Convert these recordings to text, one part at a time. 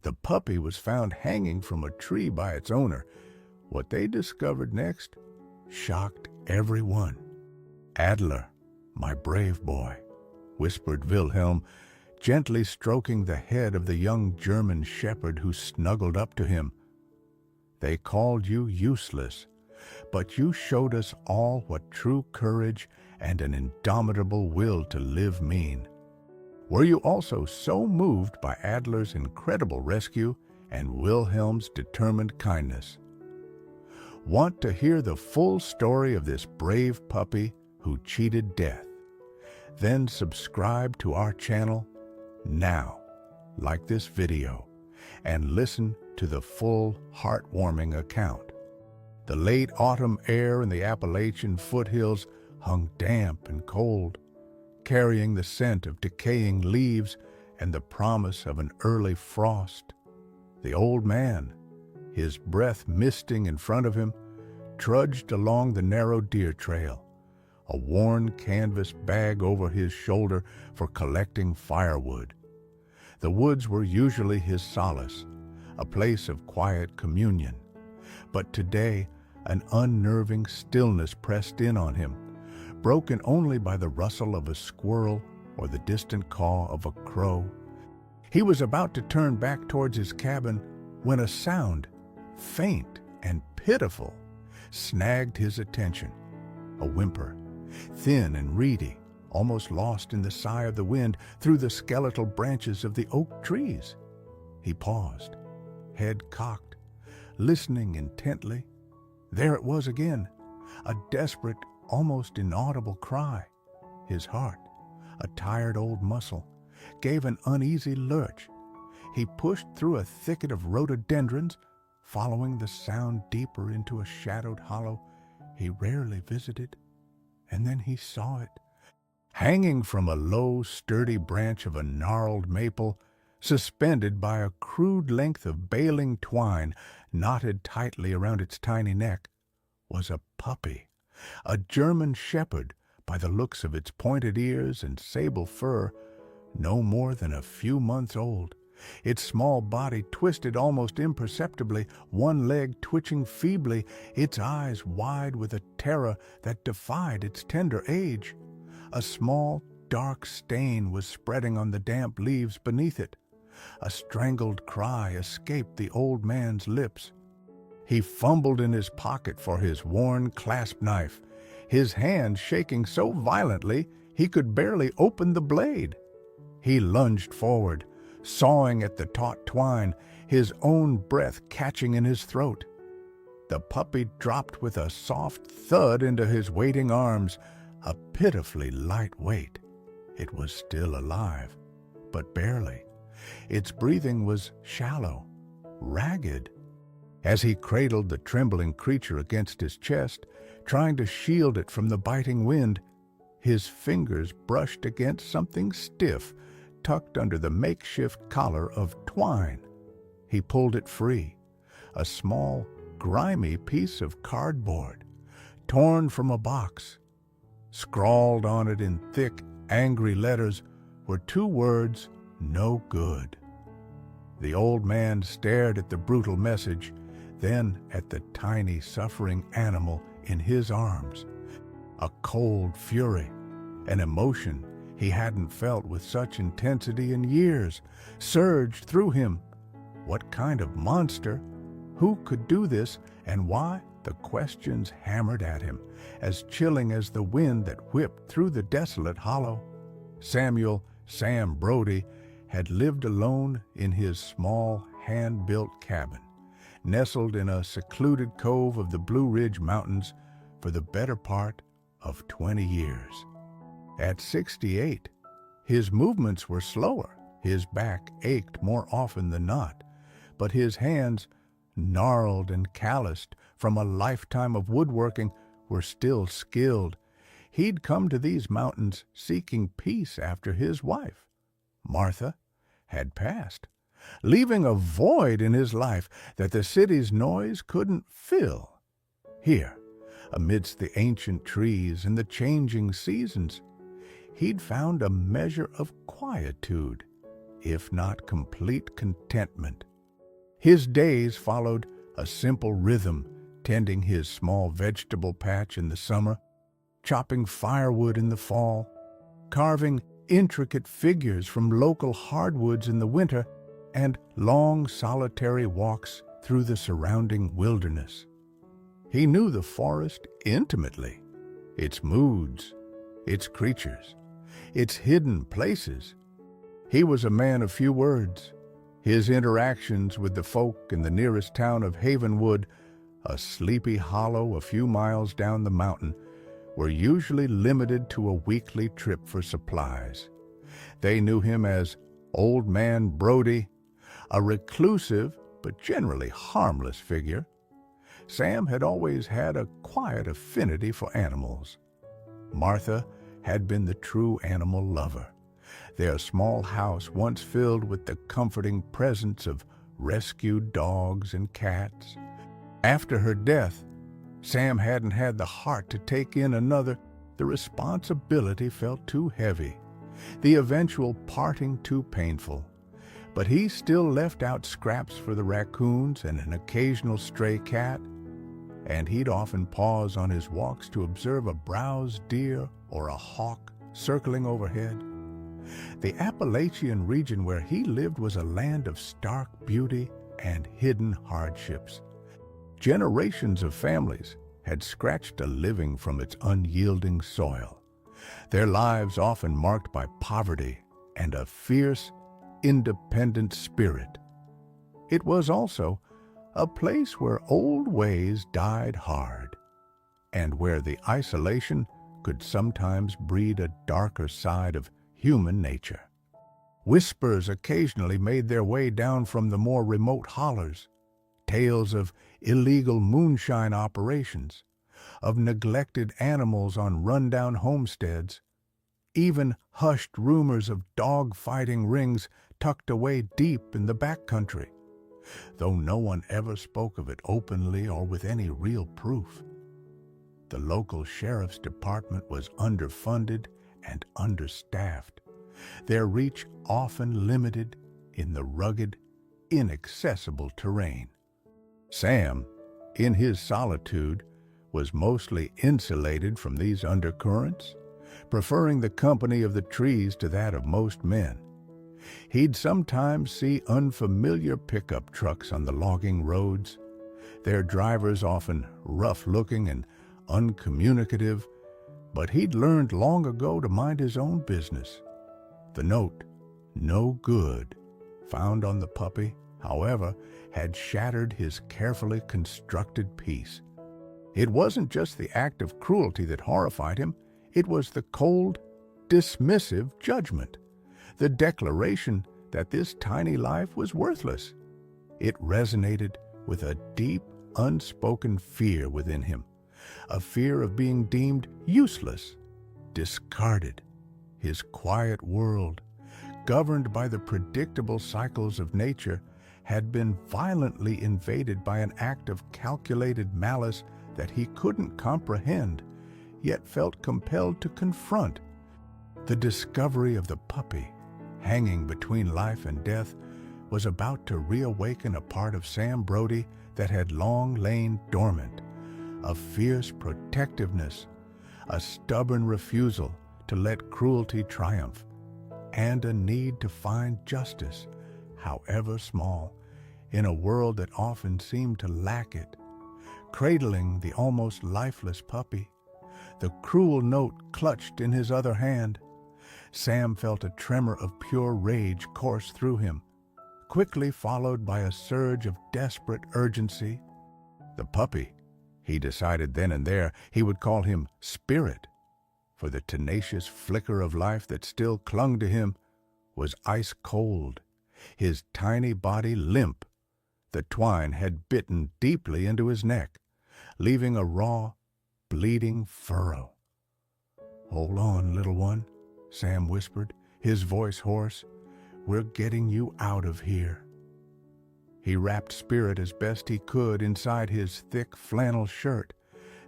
The puppy was found hanging from a tree by its owner. What they discovered next shocked everyone. "Adler, my brave boy," whispered Wilhelm, gently stroking the head of the young German shepherd who snuggled up to him. "They called you useless, but you showed us all what true courage and an indomitable will to live mean." Were you also so moved by Adler's incredible rescue and Wilhelm's determined kindness? Want to hear the full story of this brave puppy who cheated death? Then subscribe to our channel now, like this video, and listen to the full heartwarming account. The late autumn air in the Appalachian foothills hung damp and cold, carrying the scent of decaying leaves and the promise of an early frost. The old man, his breath misting in front of him, trudged along the narrow deer trail, a worn canvas bag over his shoulder for collecting firewood. The woods were usually his solace, a place of quiet communion. But today, an unnerving stillness pressed in on him, broken only by the rustle of a squirrel or the distant caw of a crow. He was about to turn back towards his cabin when a sound, faint and pitiful, snagged his attention. A whimper, thin and reedy, almost lost in the sigh of the wind through the skeletal branches of the oak trees. He paused, head cocked, listening intently. There it was again, a desperate, almost inaudible cry. His heart, a tired old muscle, gave an uneasy lurch. He pushed through a thicket of rhododendrons, following the sound deeper into a shadowed hollow he rarely visited. And then he saw it, hanging from a low, sturdy branch of a gnarled maple, suspended by a crude length of baling twine knotted tightly around its tiny neck, was a puppy, a German shepherd by the looks of its pointed ears and sable fur, no more than a few months old, its small body twisted almost imperceptibly, one leg twitching feebly, its eyes wide with a terror that defied its tender age. A small, dark stain was spreading on the damp leaves beneath it. A strangled cry escaped the old man's lips. He fumbled in his pocket for his worn clasp knife, his hand shaking so violently he could barely open the blade. He lunged forward, sawing at the taut twine, his own breath catching in his throat. The puppy dropped with a soft thud into his waiting arms, a pitifully light weight. It was still alive, but barely. Its breathing was shallow, ragged. As he cradled the trembling creature against his chest, trying to shield it from the biting wind, his fingers brushed against something stiff, tucked under the makeshift collar of twine. He pulled it free, a small, grimy piece of cardboard, torn from a box. Scrawled on it in thick, angry letters were two words, "No good." The old man stared at the brutal message, then at the tiny, suffering animal in his arms. A cold fury, an emotion he hadn't felt with such intensity in years, surged through him. What kind of monster? Who could do this, and why? The questions hammered at him, as chilling as the wind that whipped through the desolate hollow. Sam Brody had lived alone in his small, hand-built cabin, nestled in a secluded cove of the Blue Ridge Mountains for the better part of 20 years. At 68, his movements were slower, his back ached more often than not, but his hands, gnarled and calloused from a lifetime of woodworking, were still skilled. He'd come to these mountains seeking peace after his wife, Martha, had passed, leaving a void in his life that the city's noise couldn't fill. Here, amidst the ancient trees and the changing seasons, he'd found a measure of quietude, if not complete contentment. His days followed a simple rhythm, tending his small vegetable patch in the summer, chopping firewood in the fall, carving intricate figures from local hardwoods in the winter, and long solitary walks through the surrounding wilderness. He knew the forest intimately, its moods, its creatures, its hidden places. He was a man of few words. His interactions with the folk in the nearest town of Havenwood, a sleepy hollow a few miles down the mountain, were usually limited to a weekly trip for supplies. They knew him as Old Man Brody, a reclusive but generally harmless figure. Sam had always had a quiet affinity for animals. Martha had been the true animal lover, their small house once filled with the comforting presence of rescued dogs and cats. After her death, Sam hadn't had the heart to take in another. The responsibility felt too heavy, the eventual parting too painful. But he still left out scraps for the raccoons and an occasional stray cat, and he'd often pause on his walks to observe a browsed deer or a hawk circling overhead. The Appalachian region where he lived was a land of stark beauty and hidden hardships. Generations of families had scratched a living from its unyielding soil, their lives often marked by poverty and a fierce, independent spirit. It was also a place where old ways died hard, and where the isolation could sometimes breed a darker side of human nature. Whispers occasionally made their way down from the more remote hollers, tales of illegal moonshine operations, of neglected animals on rundown homesteads, even hushed rumors of dog-fighting rings tucked away deep in the backcountry, though no one ever spoke of it openly or with any real proof. The local sheriff's department was underfunded and understaffed, their reach often limited in the rugged, inaccessible terrain. Sam, in his solitude, was mostly insulated from these undercurrents, preferring the company of the trees to that of most men. He'd sometimes see unfamiliar pickup trucks on the logging roads, their drivers often rough-looking and uncommunicative, but he'd learned long ago to mind his own business. The note, "No good," found on the puppy, however, had shattered his carefully constructed peace. It wasn't just the act of cruelty that horrified him, it was the cold, dismissive judgment, the declaration that this tiny life was worthless. It resonated with a deep, unspoken fear within him, a fear of being deemed useless, discarded. His quiet world, governed by the predictable cycles of nature, had been violently invaded by an act of calculated malice that he couldn't comprehend, yet felt compelled to confront. The discovery of the puppy, hanging between life and death, was about to reawaken a part of Sam Brody that had long lain dormant, a fierce protectiveness, a stubborn refusal to let cruelty triumph, and a need to find justice, however small, in a world that often seemed to lack it. Cradling the almost lifeless puppy, the cruel note clutched in his other hand, Sam felt a tremor of pure rage course through him, quickly followed by a surge of desperate urgency. The puppy, he decided then and there, he would call him Spirit, for the tenacious flicker of life that still clung to him was ice cold, his tiny body limp. The twine had bitten deeply into his neck, leaving a raw, bleeding furrow. "Hold on, little one," Sam whispered, his voice hoarse. "We're getting you out of here." He wrapped Spirit as best he could inside his thick flannel shirt,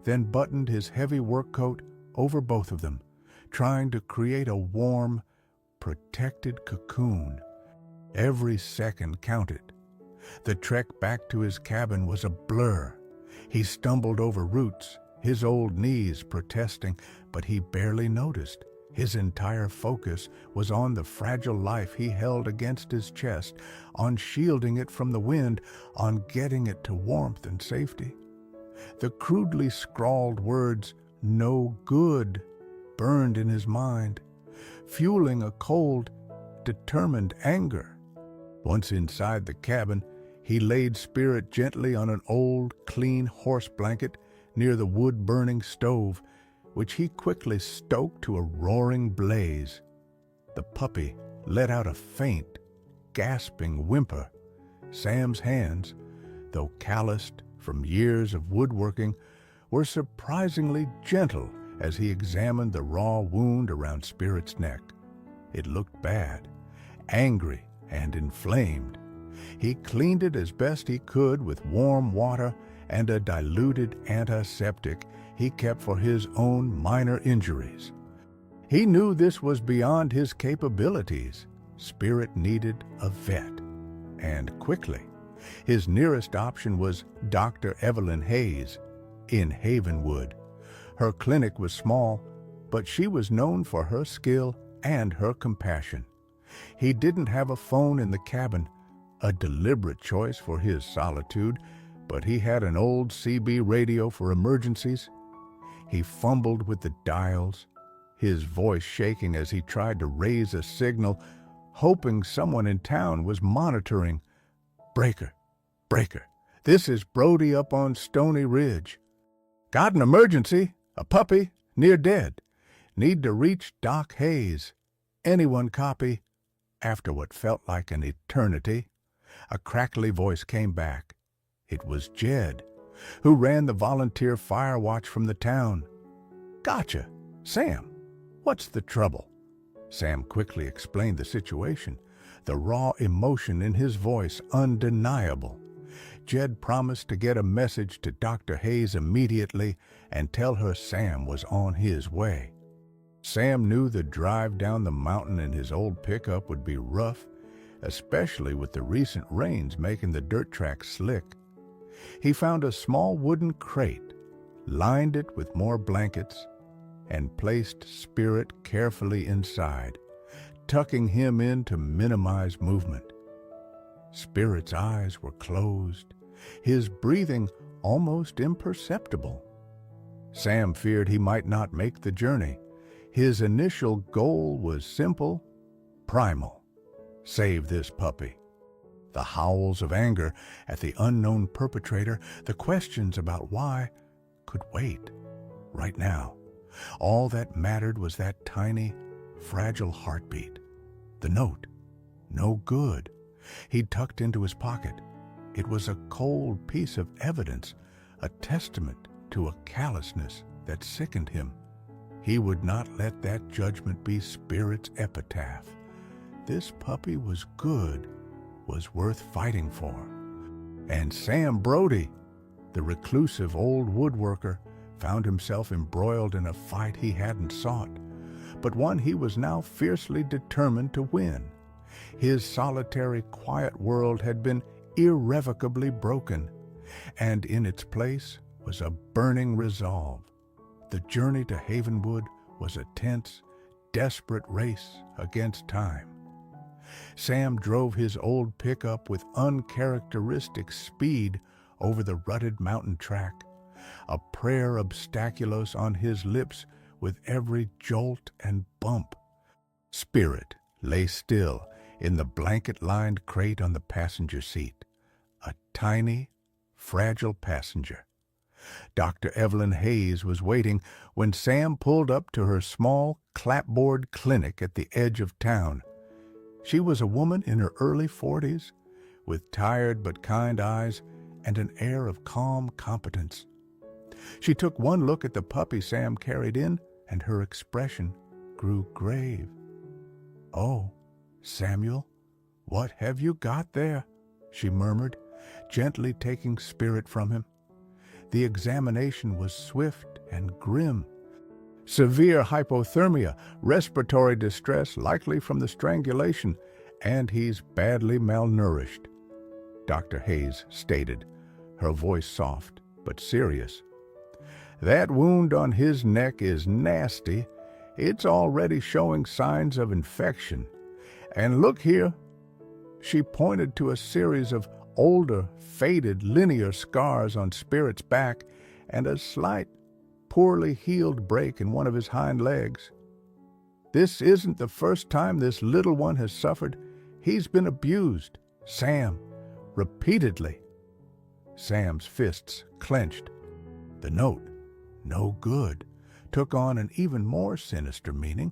then buttoned his heavy work coat over both of them, trying to create a warm, protected cocoon. Every second counted. The trek back to his cabin was a blur. He stumbled over roots, his old knees protesting, but he barely noticed. His entire focus was on the fragile life he held against his chest, on shielding it from the wind, on getting it to warmth and safety. The crudely scrawled words, "no good," burned in his mind, fueling a cold, determined anger. Once inside the cabin, he laid Spirit gently on an old, clean horse blanket near the wood-burning stove, which he quickly stoked to a roaring blaze. The puppy let out a faint, gasping whimper. Sam's hands, though calloused from years of woodworking, were surprisingly gentle as he examined the raw wound around Spirit's neck. It looked bad, angry, and inflamed. He cleaned it as best he could with warm water and a diluted antiseptic he kept for his own minor injuries. He knew this was beyond his capabilities. Spirit needed a vet, and quickly. His nearest option was Dr. Evelyn Hayes in Havenwood. Her clinic was small, but she was known for her skill and her compassion. He didn't have a phone in the cabin, a deliberate choice for his solitude, but he had an old CB radio for emergencies. He fumbled with the dials, his voice shaking as he tried to raise a signal, hoping someone in town was monitoring. "Breaker, breaker, this is Brody up on Stony Ridge. Got an emergency, a puppy, near dead. Need to reach Doc Hayes. Anyone copy?" After what felt like an eternity, a crackly voice came back. It was Jed, who ran the volunteer fire watch from the town. "Gotcha. Sam, what's the trouble?" Sam quickly explained the situation, the raw emotion in his voice undeniable. Jed promised to get a message to Dr. Hayes immediately and tell her Sam was on his way. Sam knew the drive down the mountain in his old pickup would be rough, especially with the recent rains making the dirt track slick. He found a small wooden crate, lined it with more blankets, and placed Spirit carefully inside, tucking him in to minimize movement. Spirit's eyes were closed, his breathing almost imperceptible. Sam feared he might not make the journey. His initial goal was simple, primal: save this puppy. The howls of anger at the unknown perpetrator, the questions about why, could wait. Right now, all that mattered was that tiny, fragile heartbeat. The note, "no good," he'd tucked into his pocket. It was a cold piece of evidence, a testament to a callousness that sickened him. He would not let that judgment be Spirit's epitaph. This puppy was good, was worth fighting for. And Sam Brody, the reclusive old woodworker, found himself embroiled in a fight he hadn't sought, but one he was now fiercely determined to win. His solitary, quiet world had been irrevocably broken, and in its place was a burning resolve. The journey to Havenwood was a tense, desperate race against time. Sam drove his old pickup with uncharacteristic speed over the rutted mountain track, a prayer obstaculos on his lips with every jolt and bump. Spirit lay still in the blanket-lined crate on the passenger seat, a tiny, fragile passenger. Dr. Evelyn Hayes was waiting when Sam pulled up to her small, clapboard clinic at the edge of town. She was a woman in her early 40s, with tired but kind eyes and an air of calm competence. She took one look at the puppy Sam carried in, and her expression grew grave. "Oh, Samuel, what have you got there?" she murmured, gently taking Spirit from him. The examination was swift and grim. Severe hypothermia, respiratory distress likely from the strangulation, and he's badly malnourished. Dr. Hayes stated, her voice soft but serious. That wound on his neck is nasty. It's already showing signs of infection. And look here. She pointed to a series of older, faded, linear scars on Spirit's back and a slight, poorly healed break in one of his hind legs. This isn't the first time this little one has suffered. He's been abused, Sam, repeatedly. Sam's fists clenched. The note, no good, took on an even more sinister meaning.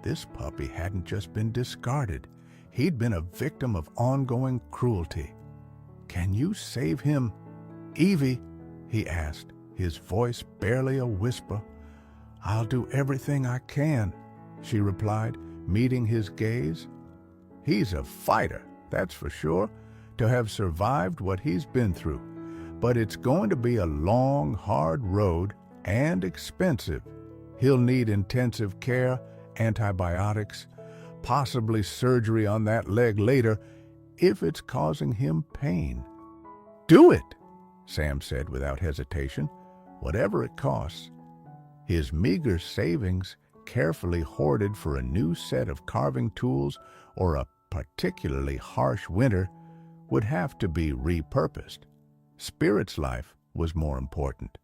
This puppy hadn't just been discarded. He'd been a victim of ongoing cruelty. Can you save him, Evie? He asked, his voice barely a whisper. I'll do everything I can, she replied, meeting his gaze. He's a fighter, that's for sure, to have survived what he's been through. But it's going to be a long, hard road and expensive. He'll need intensive care, antibiotics, possibly surgery on that leg later if it's causing him pain. Do it, Sam said without hesitation, whatever it costs. His meager savings, carefully hoarded for a new set of carving tools or a particularly harsh winter, would have to be repurposed. Spirit's life was more important.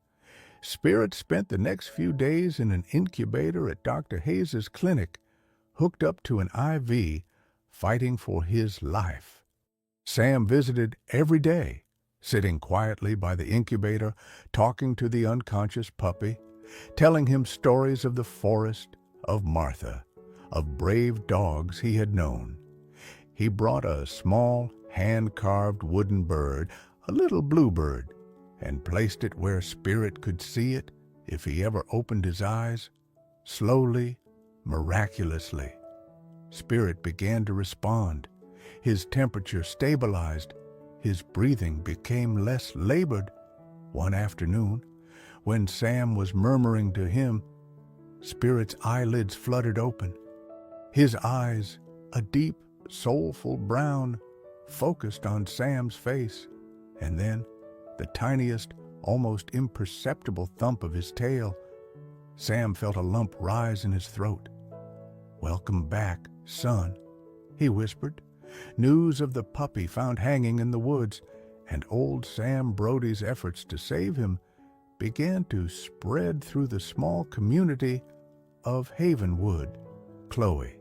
Spirit spent the next few days in an incubator at Dr. Hayes's clinic, hooked up to an IV, fighting for his life. Sam visited every day, sitting quietly by the incubator, talking to the unconscious puppy, telling him stories of the forest, of Martha, of brave dogs he had known. He brought a small, hand-carved wooden bird, a little bluebird, and placed it where Spirit could see it if he ever opened his eyes. Slowly, miraculously, Spirit began to respond. His temperature stabilized. His breathing became less labored. One afternoon, when Sam was murmuring to him, Spirit's eyelids fluttered open. His eyes, a deep, soulful brown, focused on Sam's face, and then the tiniest, almost imperceptible thump of his tail. Sam felt a lump rise in his throat. Welcome back, son, he whispered. News of the puppy found hanging in the woods, and old Sam Brody's efforts to save him began to spread through the small community of Havenwood. Chloe,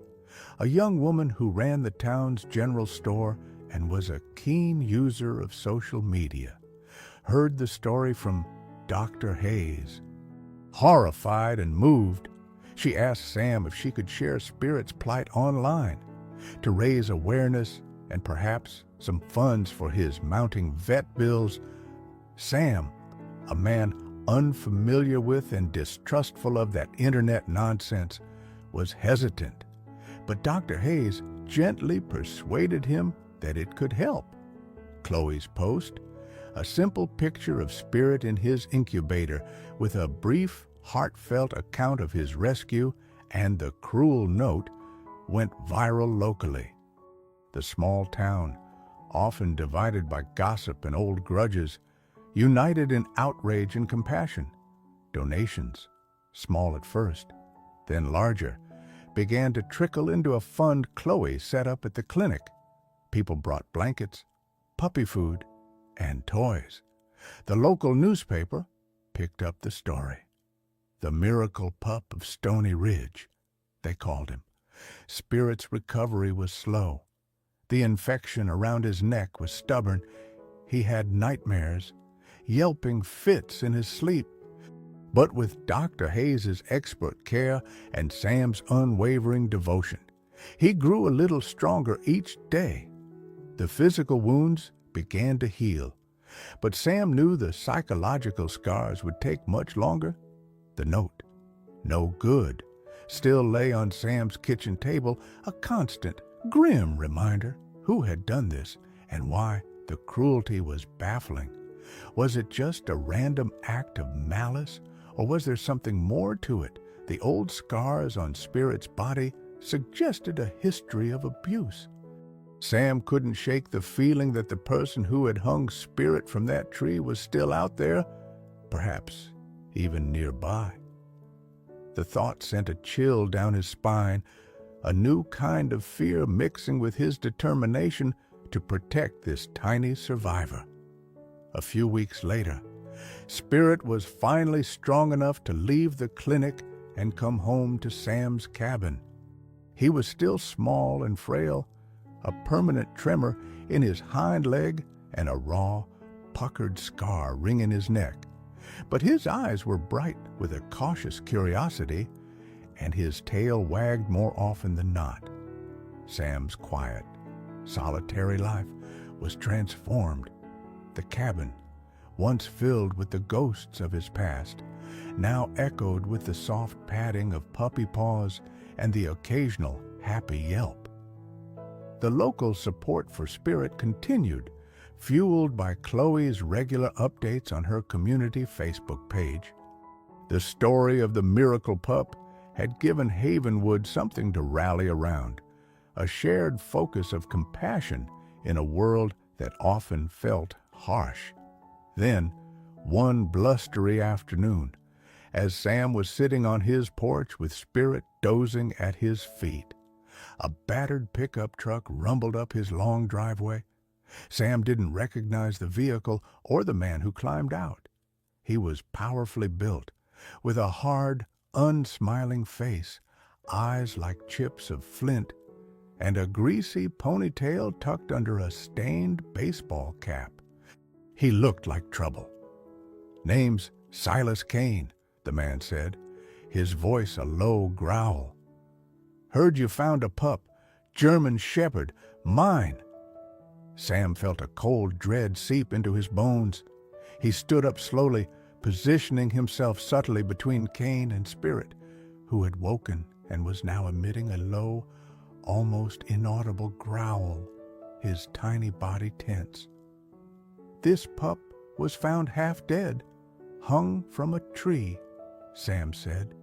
a young woman who ran the town's general store and was a keen user of social media, heard the story from Dr. Hayes. Horrified and moved, she asked Sam if she could share Spirit's plight online to raise awareness and perhaps some funds for his mounting vet bills. Sam, a man unfamiliar with and distrustful of that internet nonsense, was hesitant, but Dr. Hayes gently persuaded him that it could help. Chloe's post, a simple picture of Spirit in his incubator with a brief, heartfelt account of his rescue and the cruel note, went viral locally. The small town, often divided by gossip and old grudges, united in outrage and compassion. Donations, small at first, then larger, began to trickle into a fund Chloe set up at the clinic. People brought blankets, puppy food, and toys. The local newspaper picked up the story. The miracle pup of Stony Ridge, they called him. Spirit's recovery was slow. The infection around his neck was stubborn. He had nightmares, yelping fits in his sleep. But with Dr. Hayes's expert care and Sam's unwavering devotion, he grew a little stronger each day. The physical wounds began to heal, but Sam knew the psychological scars would take much longer. The note, no good, still lay on Sam's kitchen table, a constant, grim reminder who had done this and why. The cruelty was baffling. Was it just a random act of malice, or was there something more to it? The old scars on Spirit's body suggested a history of abuse. Sam couldn't shake the feeling that the person who had hung Spirit from that tree was still out there, perhaps even nearby. The thought sent a chill down his spine, a new kind of fear mixing with his determination to protect this tiny survivor. A few weeks later, Spirit was finally strong enough to leave the clinic and come home to Sam's cabin. He was still small and frail, a permanent tremor in his hind leg and a raw, puckered scar ringing his neck. But his eyes were bright with a cautious curiosity, and his tail wagged more often than not. Sam's quiet, solitary life was transformed. The cabin, once filled with the ghosts of his past, now echoed with the soft padding of puppy paws and the occasional happy yelp. The local support for Spirit continued, fueled by Chloe's regular updates on her community Facebook page. The story of the miracle pup had given Havenwood something to rally around, a shared focus of compassion in a world that often felt harsh. Then, one blustery afternoon, as Sam was sitting on his porch with Spirit dozing at his feet, a battered pickup truck rumbled up his long driveway. Sam didn't recognize the vehicle or the man who climbed out. He was powerfully built, with a hard, unsmiling face, eyes like chips of flint, and a greasy ponytail tucked under a stained baseball cap. He looked like trouble. "Name's Silas Kane," the man said, his voice a low growl. "Heard you found a pup, German Shepherd, mine." Sam felt a cold dread seep into his bones. He stood up slowly, positioning himself subtly between Kane and Spirit, who had woken and was now emitting a low, almost inaudible growl, his tiny body tense. "This pup was found half dead, hung from a tree," Sam said,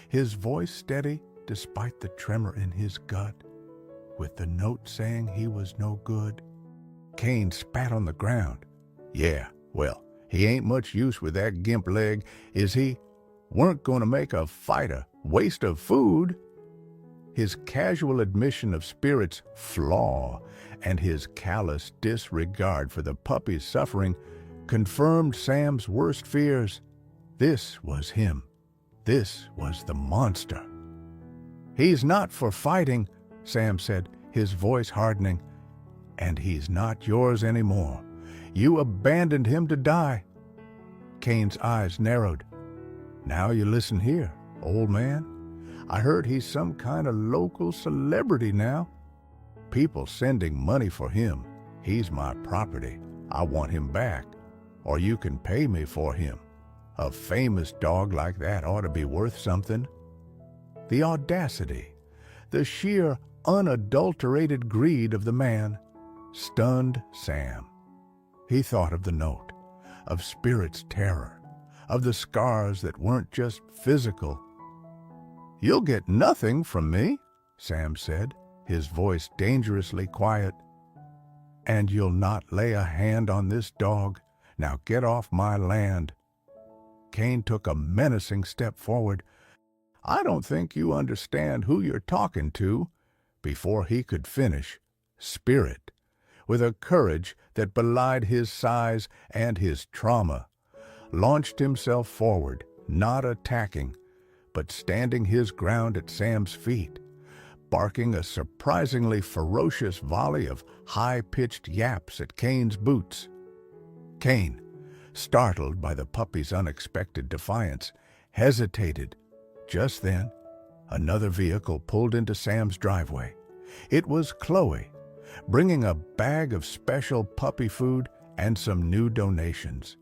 his voice steady despite the tremor in his gut, with the note saying he was no good. Kane spat on the ground. "Yeah, well, he ain't much use with that gimp leg, is he? Weren't gonna make a fight a waste of food." His casual admission of Spirit's flaw and his callous disregard for the puppy's suffering confirmed Sam's worst fears. This was him. This was the monster. "He's not for fighting," Sam said, his voice hardening. "And he's not yours anymore. You abandoned him to die." Kane's eyes narrowed. "Now you listen here, old man. I heard he's some kind of local celebrity now. People sending money for him. He's my property. I want him back. Or you can pay me for him. A famous dog like that ought to be worth something." The audacity, the sheer unadulterated greed of the man stunned Sam. He thought of the note, of Spirit's terror, of the scars that weren't just physical. "You'll get nothing from me," Sam said, his voice dangerously quiet. "And you'll not lay a hand on this dog. Now get off my land." Kane took a menacing step forward. "I don't think you understand who you're talking to." Before he could finish, Spirit, with a courage that belied his size and his trauma, launched himself forward, not attacking, but standing his ground at Sam's feet, barking a surprisingly ferocious volley of high-pitched yaps at Kane's boots. Kane, startled by the puppy's unexpected defiance, hesitated. Just then, another vehicle pulled into Sam's driveway. It was Chloe, bringing a bag of special puppy food and some new donations.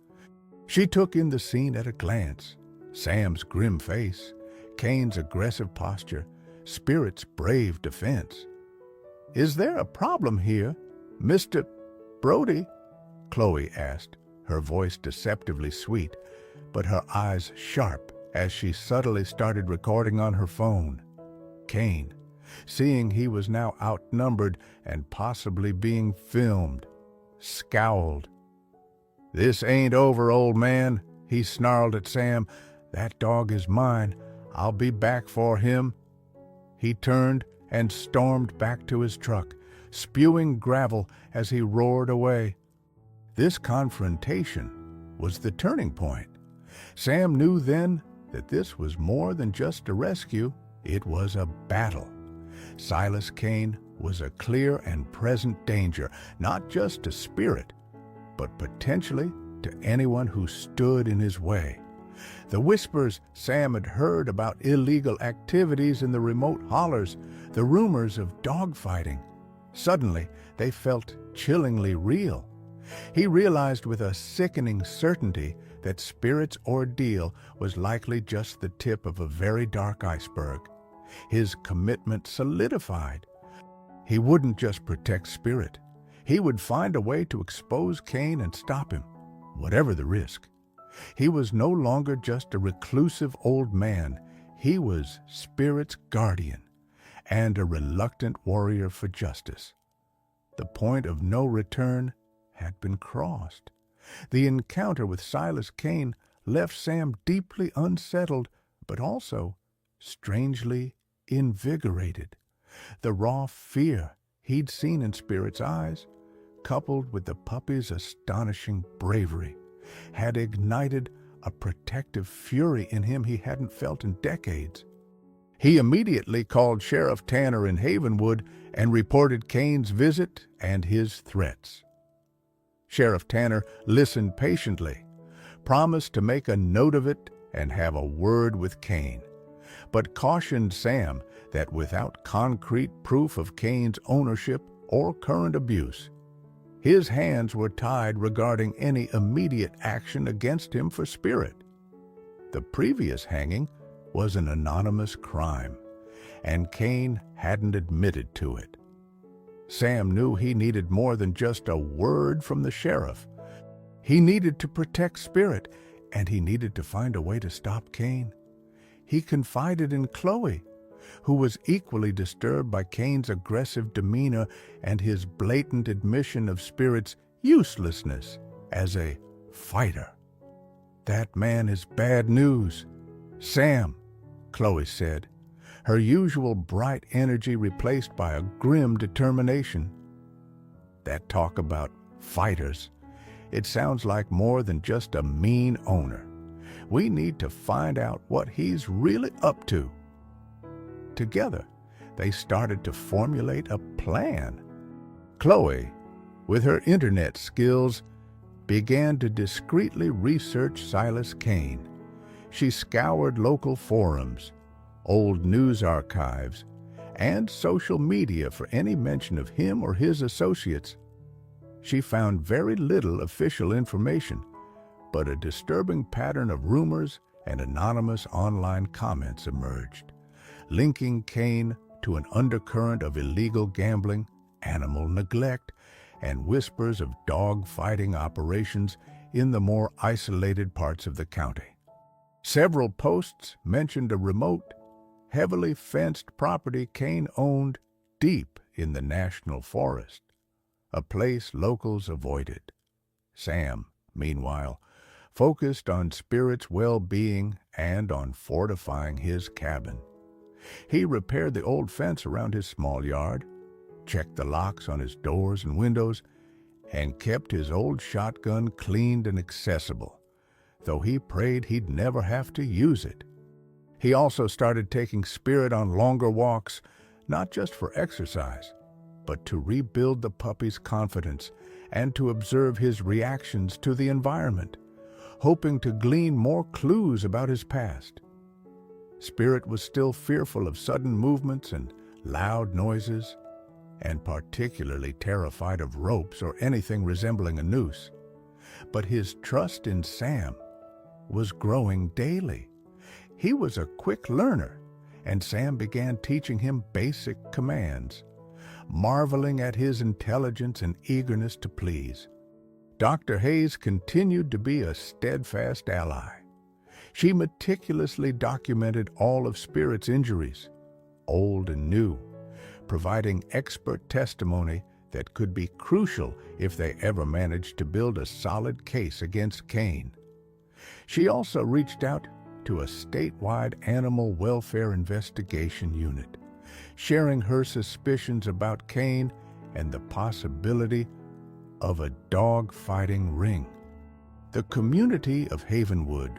She took in the scene at a glance. Sam's grim face, Kane's aggressive posture, Spirit's brave defense. "Is there a problem here, Mr. Brody?" Chloe asked, her voice deceptively sweet, but her eyes sharp as she subtly started recording on her phone. Kane, Seeing he was now outnumbered and possibly being filmed, scowled. "This ain't over, old man," he snarled at Sam. "That dog is mine. I'll be back for him." He turned and stormed back to his truck, spewing gravel as he roared away. This confrontation was the turning point. Sam knew then that this was more than just a rescue, it was a battle. Silas Kane was a clear and present danger, not just to Spirit, but potentially to anyone who stood in his way. The whispers Sam had heard about illegal activities in the remote hollers, the rumors of dogfighting, suddenly they felt chillingly real. He realized with a sickening certainty that Spirit's ordeal was likely just the tip of a very dark iceberg. His commitment solidified. He wouldn't just protect Spirit. He would find a way to expose Kane and stop him, whatever the risk. He was no longer just a reclusive old man. He was Spirit's guardian and a reluctant warrior for justice. The point of no return had been crossed. The encounter with Silas Kane left Sam deeply unsettled, but also strangely invigorated. The raw fear he'd seen in Spirit's eyes, coupled with the puppy's astonishing bravery, had ignited a protective fury in him he hadn't felt in decades. He immediately called Sheriff Tanner in Havenwood and reported Kane's visit and his threats. Sheriff Tanner listened patiently, promised to make a note of it and have a word with Kane, but cautioned Sam that without concrete proof of Kane's ownership or current abuse, his hands were tied regarding any immediate action against him for Spirit. The previous hanging was an anonymous crime, and Kane hadn't admitted to it. Sam knew he needed more than just a word from the sheriff. He needed to protect Spirit, and he needed to find a way to stop Kane. He confided in Chloe, who was equally disturbed by Kane's aggressive demeanor and his blatant admission of Spirit's uselessness as a fighter. "That man is bad news, Sam," Chloe said, her usual bright energy replaced by a grim determination. "That talk about fighters, it sounds like more than just a mean owner. We need to find out what he's really up to." Together, they started to formulate a plan. Chloe, with her internet skills, began to discreetly research Silas Kane. She scoured local forums, old news archives, and social media for any mention of him or his associates. She found very little official information, but a disturbing pattern of rumors and anonymous online comments emerged, linking Kane to an undercurrent of illegal gambling, animal neglect, and whispers of dog-fighting operations in the more isolated parts of the county. Several posts mentioned a remote, heavily fenced property Kane owned deep in the national forest, a place locals avoided. Sam, meanwhile, focused on Spirit's well-being and on fortifying his cabin. He repaired the old fence around his small yard, checked the locks on his doors and windows, and kept his old shotgun cleaned and accessible, though he prayed he'd never have to use it. He also started taking Spirit on longer walks, not just for exercise, but to rebuild the puppy's confidence and to observe his reactions to the environment, hoping to glean more clues about his past. Spirit was still fearful of sudden movements and loud noises, and particularly terrified of ropes or anything resembling a noose. But his trust in Sam was growing daily. He was a quick learner, and Sam began teaching him basic commands, marveling at his intelligence and eagerness to please. Dr. Hayes continued to be a steadfast ally. She meticulously documented all of Spirit's injuries, old and new, providing expert testimony that could be crucial if they ever managed to build a solid case against Cain. She also reached out to a statewide animal welfare investigation unit, sharing her suspicions about Cain and the possibility of a dog-fighting ring. The community of Havenwood,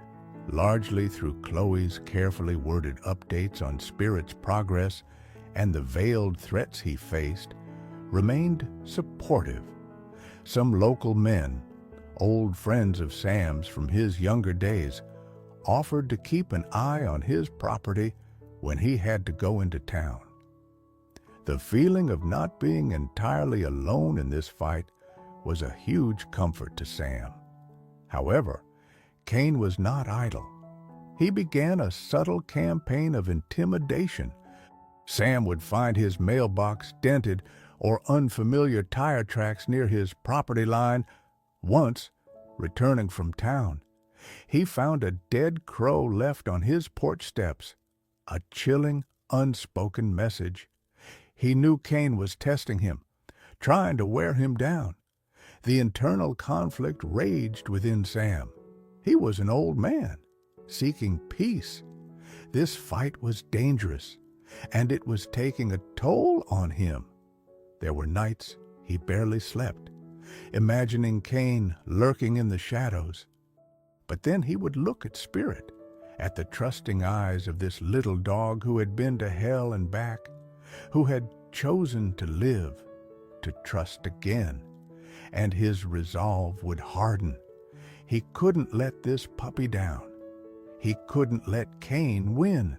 largely through Chloe's carefully worded updates on Spirit's progress and the veiled threats he faced, remained supportive. Some local men, old friends of Sam's from his younger days, offered to keep an eye on his property when he had to go into town. The feeling of not being entirely alone in this fight was a huge comfort to Sam. However, Cain was not idle. He began a subtle campaign of intimidation. Sam would find his mailbox dented or unfamiliar tire tracks near his property line. Once, returning from town, he found a dead crow left on his porch steps, a chilling, unspoken message. He knew Cain was testing him, trying to wear him down. The internal conflict raged within Sam. He was an old man, seeking peace. This fight was dangerous, and it was taking a toll on him. There were nights he barely slept, imagining Cain lurking in the shadows. But then he would look at Spirit, at the trusting eyes of this little dog who had been to hell and back, who had chosen to live, to trust again, and his resolve would harden. He couldn't let this puppy down. He couldn't let Cain win.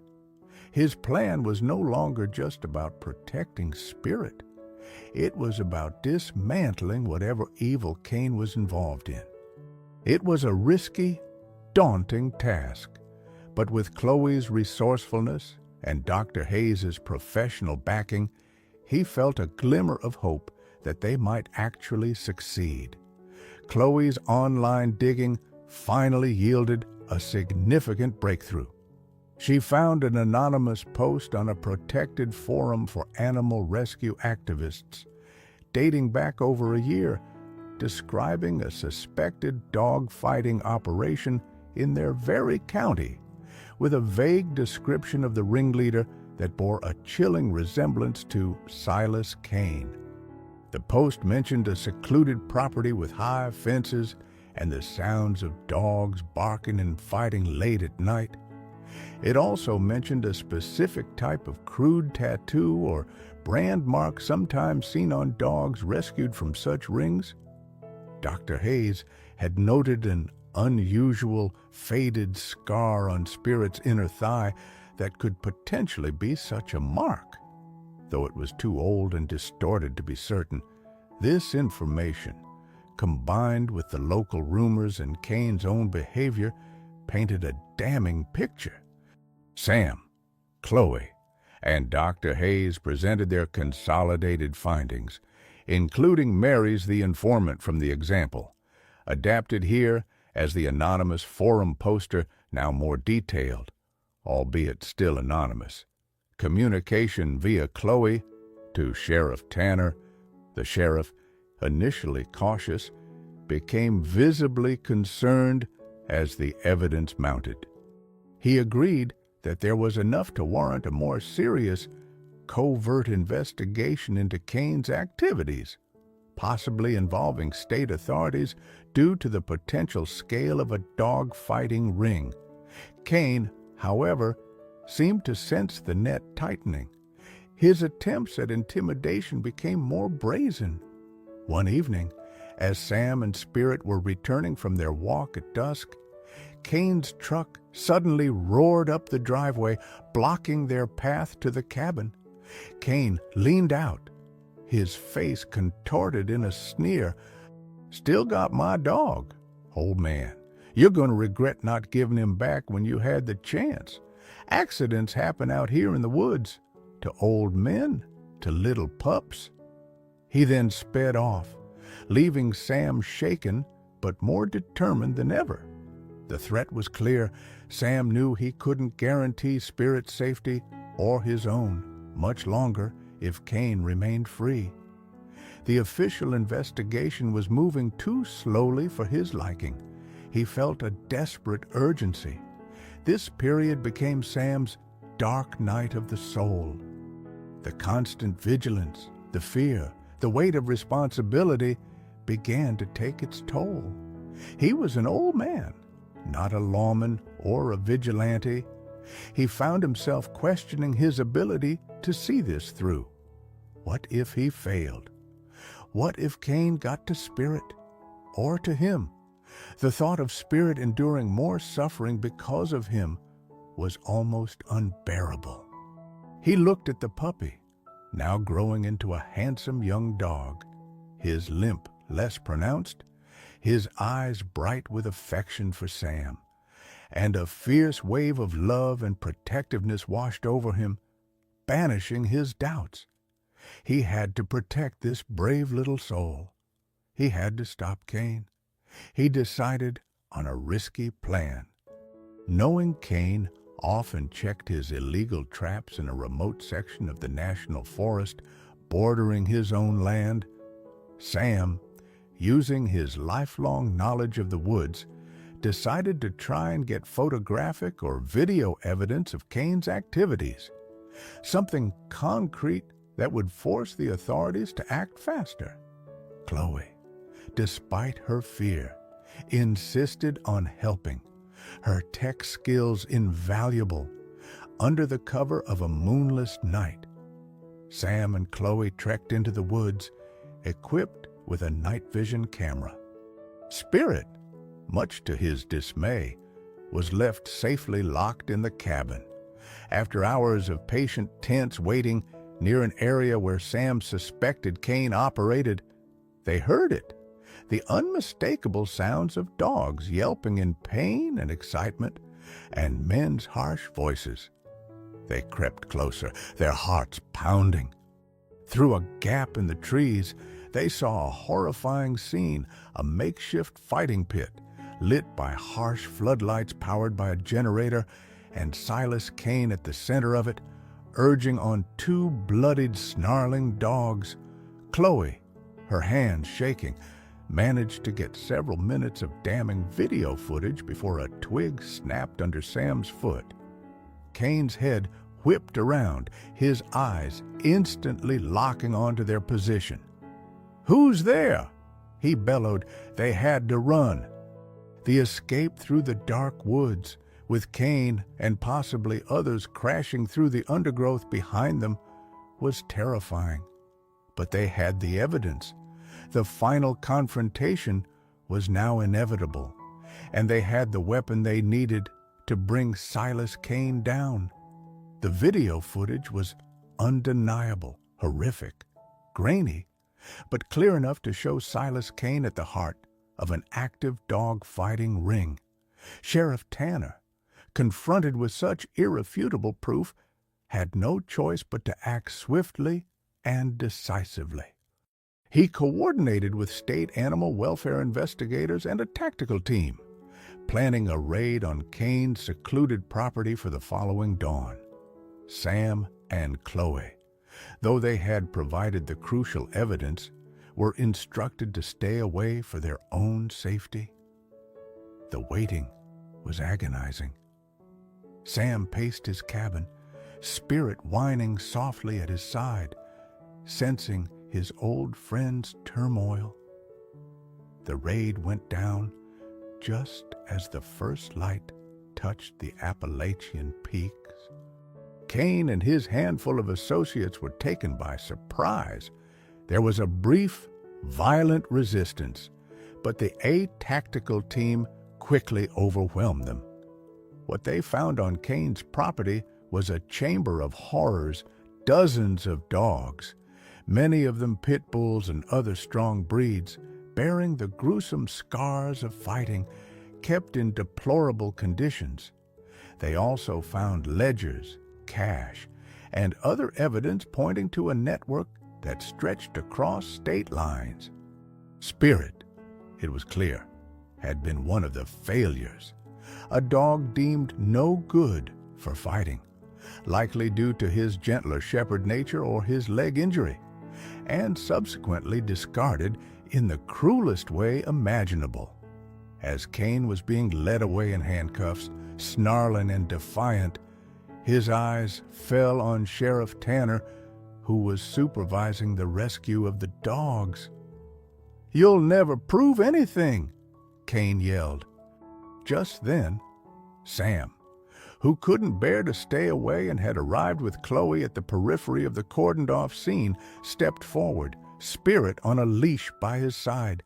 His plan was no longer just about protecting Spirit. It was about dismantling whatever evil Cain was involved in. It was a risky, daunting task, but with Chloe's resourcefulness and Dr. Hayes's professional backing, he felt a glimmer of hope that they might actually succeed. Chloe's online digging finally yielded a significant breakthrough. She found an anonymous post on a protected forum for animal rescue activists, dating back over a year, describing a suspected dog-fighting operation in their very county, with a vague description of the ringleader that bore a chilling resemblance to Silas Cain. The post mentioned a secluded property with high fences and the sounds of dogs barking and fighting late at night. It also mentioned a specific type of crude tattoo or brand mark sometimes seen on dogs rescued from such rings. Dr. Hayes had noted an unusual, faded scar on Spirit's inner thigh that could potentially be such a mark. Though it was too old and distorted to be certain, this information, combined with the local rumors and Cain's own behavior, painted a damning picture. Sam, Chloe, and Dr. Hayes presented their consolidated findings, including Mary's the informant from the example, adapted here as the anonymous forum poster, now more detailed, albeit still anonymous. Communication via Chloe to Sheriff Tanner. The sheriff, initially cautious, became visibly concerned as the evidence mounted. He agreed that there was enough to warrant a more serious, covert investigation into Cain's activities, possibly involving state authorities due to the potential scale of a dog-fighting ring. Cain, however, seemed to sense the net tightening. His attempts at intimidation became more brazen. One evening, as Sam and Spirit were returning from their walk at dusk, Cain's truck suddenly roared up the driveway, blocking their path to the cabin. Cain leaned out, his face contorted in a sneer. "Still got my dog, old man. You're going to regret not giving him back when you had the chance. Accidents happen out here in the woods, to old men, to little pups." He then sped off, leaving Sam shaken but more determined than ever. The threat was clear. Sam knew he couldn't guarantee Spirit's safety or his own much longer if Cain remained free. The official investigation was moving too slowly for his liking. He felt a desperate urgency. This period became Sam's dark night of the soul. The constant vigilance, the fear, the weight of responsibility began to take its toll. He was an old man, not a lawman or a vigilante. He found himself questioning his ability to see this through. What if he failed? What if Cain got to Spirit, or to him? The thought of Spirit enduring more suffering because of him was almost unbearable. He looked at the puppy, now growing into a handsome young dog, his limp less pronounced, his eyes bright with affection for Sam, and a fierce wave of love and protectiveness washed over him, banishing his doubts. He had to protect this brave little soul. He had to stop Cain. He decided on a risky plan. Knowing Cain often checked his illegal traps in a remote section of the national forest bordering his own land, Sam, using his lifelong knowledge of the woods, decided to try and get photographic or video evidence of Cain's activities, something concrete that would force the authorities to act faster. Chloe, despite her fear, insisted on helping, her tech skills invaluable. Under the cover of a moonless night, Sam and Chloe trekked into the woods, equipped with a night vision camera. Spirit, much to his dismay, was left safely locked in the cabin. After hours of patient, tense waiting near an area where Sam suspected Cain operated, they heard it, the unmistakable sounds of dogs yelping in pain and excitement, and men's harsh voices. They crept closer, their hearts pounding. Through a gap in the trees, they saw a horrifying scene, a makeshift fighting pit, lit by harsh floodlights powered by a generator, and Silas Cain at the center of it, urging on two bloodied, snarling dogs. Chloe, her hands shaking, managed to get several minutes of damning video footage before a twig snapped under Sam's foot. Cain's head whipped around, his eyes instantly locking onto their position. "Who's there?" he bellowed. They had to run. The escape through the dark woods, with Cain and possibly others crashing through the undergrowth behind them, was terrifying. But they had the evidence. The final confrontation was now inevitable, and they had the weapon they needed to bring Silas Cain down. The video footage was undeniable, horrific, grainy, but clear enough to show Silas Cain at the heart of an active dog-fighting ring. Sheriff Tanner, confronted with such irrefutable proof, had no choice but to act swiftly and decisively. He coordinated with state animal welfare investigators and a tactical team, planning a raid on Cain's secluded property for the following dawn. Sam and Chloe, though they had provided the crucial evidence, were instructed to stay away for their own safety. The waiting was agonizing. Sam paced his cabin, Spirit whining softly at his side, sensing his old friend's turmoil. The raid went down just as the first light touched the Appalachian peaks. Cain and his handful of associates were taken by surprise. There was a brief, violent resistance, but the A-tactical team quickly overwhelmed them. What they found on Cain's property was a chamber of horrors, dozens of dogs, many of them pit bulls and other strong breeds, bearing the gruesome scars of fighting, kept in deplorable conditions. They also found ledgers, cash, and other evidence pointing to a network that stretched across state lines. Spirit, it was clear, had been one of the failures. A dog deemed no good for fighting. likely due to his gentler shepherd nature or his leg injury, and subsequently discarded in the cruelest way imaginable. As Cain was being led away in handcuffs, snarling and defiant, his eyes fell on Sheriff Tanner, who was supervising the rescue of the dogs. "You'll never prove anything," Cain yelled. Just then, Sam, who couldn't bear to stay away and had arrived with Chloe at the periphery of the cordoned-off scene, stepped forward, Spirit on a leash by his side.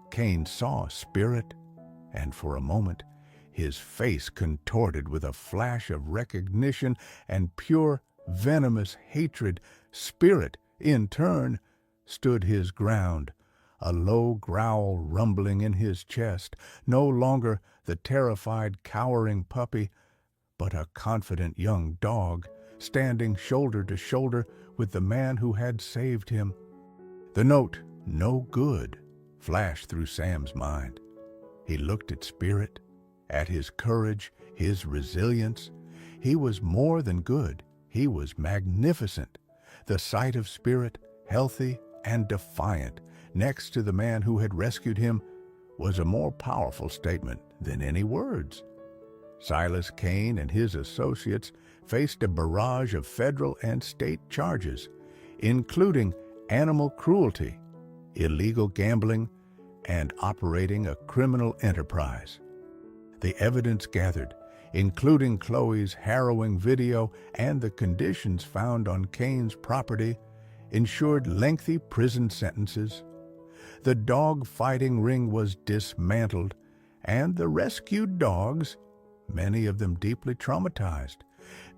Cain saw Spirit, and for a moment, his face contorted with a flash of recognition and pure, venomous hatred. Spirit, in turn, stood his ground, a low growl rumbling in his chest, no longer the terrified, cowering puppy, but a confident young dog, standing shoulder to shoulder with the man who had saved him. The note, "No good," flashed through Sam's mind. He looked at Spirit, at his courage, his resilience. He was more than good. He was magnificent. The sight of Spirit, healthy and defiant, next to the man who had rescued him, was a more powerful statement than any words. Silas Cain and his associates faced a barrage of federal and state charges, including animal cruelty, illegal gambling, and operating a criminal enterprise. The evidence gathered, including Chloe's harrowing video and the conditions found on Cain's property, ensured lengthy prison sentences. The dog-fighting ring was dismantled, and the rescued dogs, many of them deeply traumatized,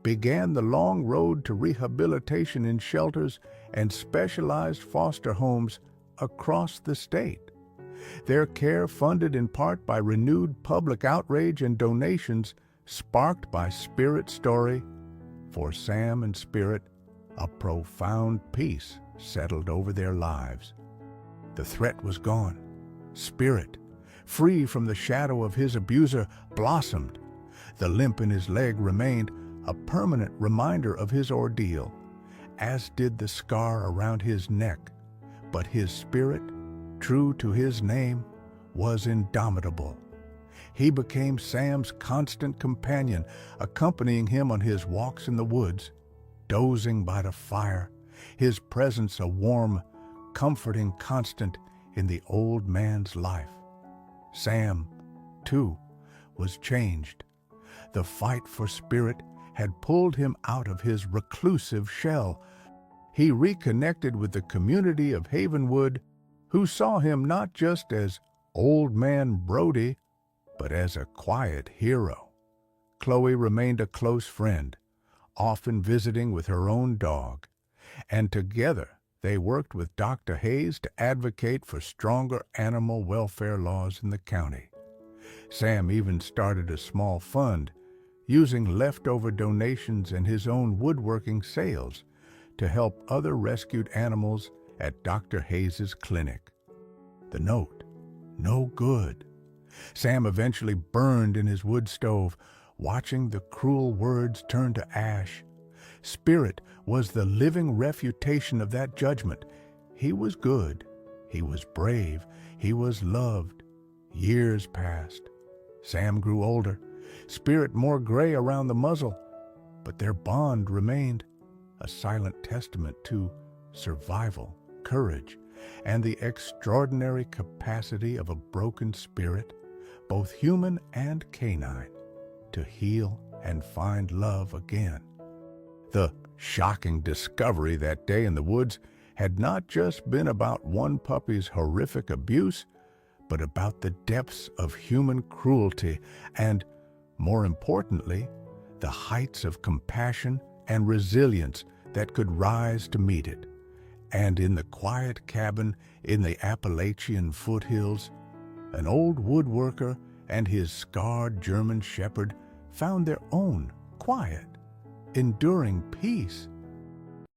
began the long road to rehabilitation in shelters and specialized foster homes across the state. Their care, funded in part by renewed public outrage and donations, sparked by Spirit's story. For Sam and Spirit, a profound peace settled over their lives. The threat was gone. Spirit, free from the shadow of his abuser, blossomed. The limp in his leg remained a permanent reminder of his ordeal, as did the scar around his neck. But his spirit, true to his name, was indomitable. He became Sam's constant companion, accompanying him on his walks in the woods, dozing by the fire, his presence a warm, comforting constant in the old man's life. Sam, too, was changed. The fight for Spirit had pulled him out of his reclusive shell. He reconnected with the community of Havenwood, who saw him not just as Old Man Brody, but as a quiet hero. Chloe remained a close friend, often visiting with her own dog, and together they worked with Dr. Hayes to advocate for stronger animal welfare laws in the county. Sam even started a small fund, using leftover donations and his own woodworking sales to help other rescued animals at Dr. Hayes's clinic. The note, "No good." Sam eventually burned in his wood stove, watching the cruel words turn to ash. Spirit was the living refutation of that judgment. He was good, he was brave, he was loved. Years passed. Sam grew older, Spirit more gray around the muzzle, but their bond remained, a silent testament to survival, courage, and the extraordinary capacity of a broken spirit, both human and canine, to heal and find love again. The shocking discovery that day in the woods had not just been about one puppy's horrific abuse, but about the depths of human cruelty and, more importantly, the heights of compassion and resilience that could rise to meet it. And in the quiet cabin in the Appalachian foothills, an old woodworker and his scarred German shepherd found their own quiet, enduring peace.